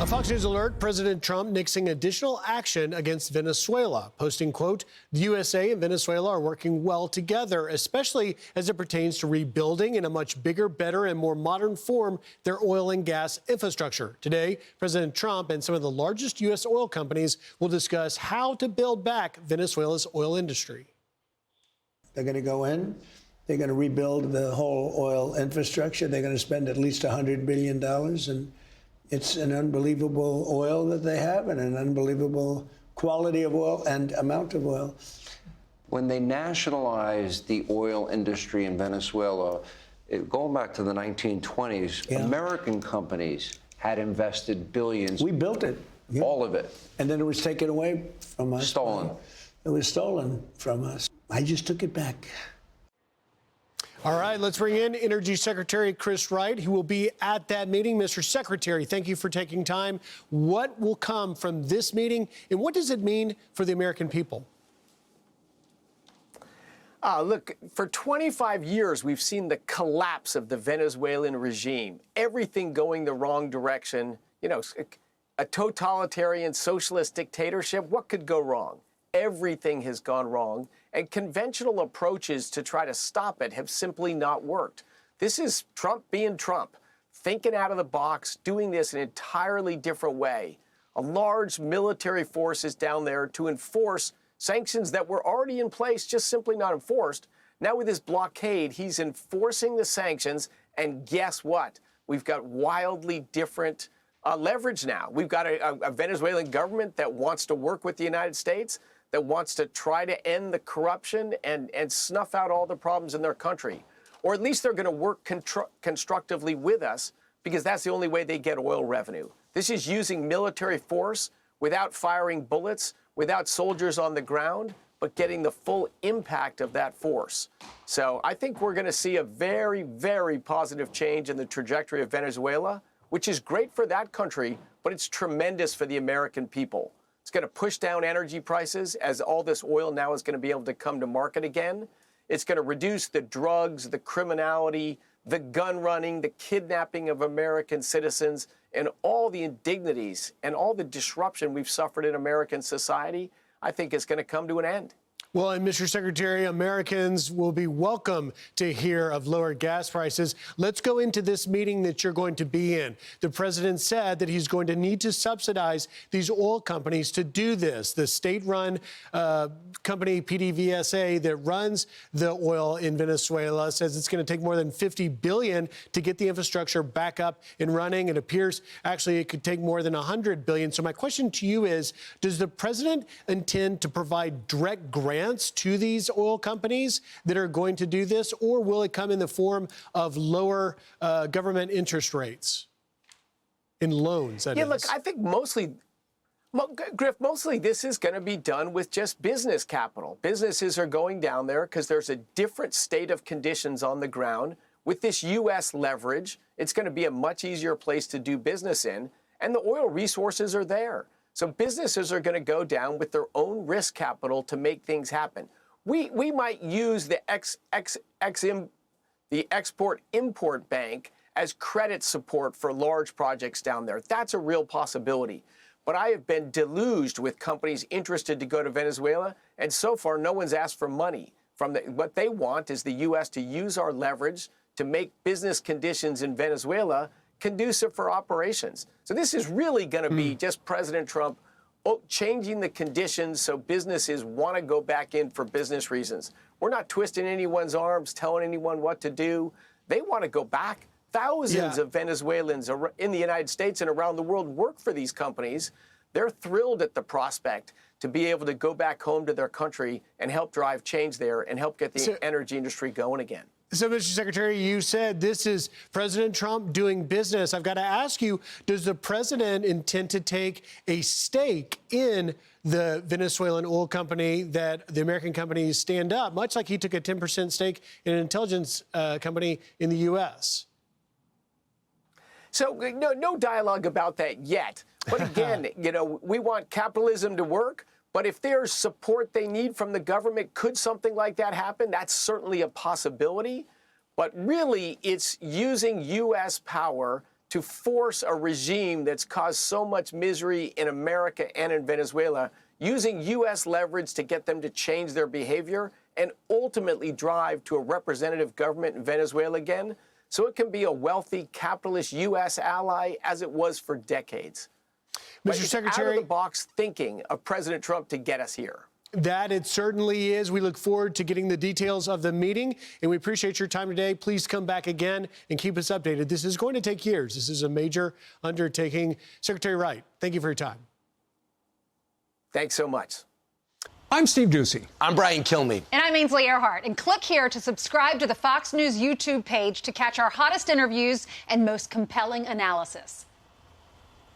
A Fox News alert, President Trump nixing additional action against Venezuela, posting, quote, the USA and Venezuela are working well together, especially as it pertains to rebuilding in a much bigger, better, and more modern form their oil and gas infrastructure. Today, President Trump and some of the largest U.S. oil companies will discuss how to build back Venezuela's oil industry. They're going to go in. They're going to rebuild the whole oil infrastructure. They're going to spend at least $100 billion. And it's an unbelievable oil that they have and an unbelievable quality of oil and amount of oil. When they nationalized the oil industry in Venezuela, going back to the 1920s, American companies had invested billions. We built it. All of it. And then it was taken away from us. Stolen. It was stolen from us. I just took it back. All right, let's bring in Energy Secretary Chris Wright, who will be at that meeting. Mr. Secretary, thank you for taking time. What will come from this meeting, and what does it mean for the American people? Look, for 25 years, we've seen the collapse of the Venezuelan regime, everything going the wrong direction. You know, a totalitarian socialist dictatorship, what could go wrong? Everything has gone wrong, and conventional approaches to try to stop it have simply not worked. This is Trump being Trump, thinking out of the box, doing this an entirely different way. A large military force is down there to enforce sanctions that were already in place, just simply not enforced. Now with this blockade, he's enforcing the sanctions, and guess what? We've got wildly different leverage now. We've got a Venezuelan government that wants to work with the United States, that wants to try to end the corruption and snuff out all the problems in their country. Or at least they're going to work constructively with us, because that's the only way they get oil revenue. This is using military force without firing bullets, without soldiers on the ground, but getting the full impact of that force. So I think we're going to see a very, very positive change in the trajectory of Venezuela, which is great for that country, but it's tremendous for the American people. It's going to push down energy prices as all this oil now is going to be able to come to market again. It's going to reduce the drugs, the criminality, the gun running, the kidnapping of American citizens, and all the indignities and all the disruption we've suffered in American society. I think it's going to come to an end. Well, and Mr. Secretary, Americans will be welcome to hear of lower gas prices. Let's go into this meeting that you're going to be in. The president said that he's going to need to subsidize these oil companies to do this. The state-run company PDVSA that runs the oil in Venezuela says it's going to take more than $50 billion to get the infrastructure back up and running. It appears actually it could take more than $100 billion. So my question to you is, does the president intend to provide direct grants to these oil companies that are going to do this, or will it come in the form of lower government interest rates in loans? Yeah, look, I think Griff, mostly this is going to be done with just business capital. Businesses are going down there because there's a different state of conditions on the ground. With this U.S. leverage, it's going to be a much easier place to do business in, and the oil resources are there. So businesses are going to go down with their own risk capital to make things happen. We might use the Export-Import Bank as credit support for large projects down there. That's a real possibility. But I have been deluged with companies interested to go to Venezuela, and so far no one's asked for money. What they want is the U.S. to use our leverage to make business conditions in Venezuela conducive for operations. So this is really going to be just President Trump changing the conditions so businesses want to go back in for business reasons. We're not twisting anyone's arms, telling anyone what to do. They want to go back. Thousands of Venezuelans in the United States and around the world work for these companies. They're thrilled at the prospect to be able to go back home to their country and help drive change there and help get the energy industry going again. So, Mr. Secretary, you said this is President Trump doing business. I've got to ask you, does the president intend to take a stake in the Venezuelan oil company that the American companies stand up, much like he took a 10% stake in an intelligence company in the U.S.? So no dialogue about that yet. But again, we want capitalism to work. But if there's support they need from the government, could something like that happen? That's certainly a possibility. But really, it's using U.S. power to force a regime that's caused so much misery in America and in Venezuela, using U.S. leverage to get them to change their behavior and ultimately drive to a representative government in Venezuela again, so it can be a wealthy, capitalist U.S. ally as it was for decades. But Mr. it's Secretary, out-of-the-box thinking of President Trump to get us here. that it certainly is. We look forward to getting the details of the meeting, and we appreciate your time today. Please come back again and keep us updated. This is going to take years. This is a major undertaking. Secretary Wright, thank you for your time. Thanks so much. I'm Steve Doocy. I'm Brian Kilmeade. And I'm Ainsley Earhart. And click here to subscribe to the Fox News YouTube page to catch our hottest interviews and most compelling analysis.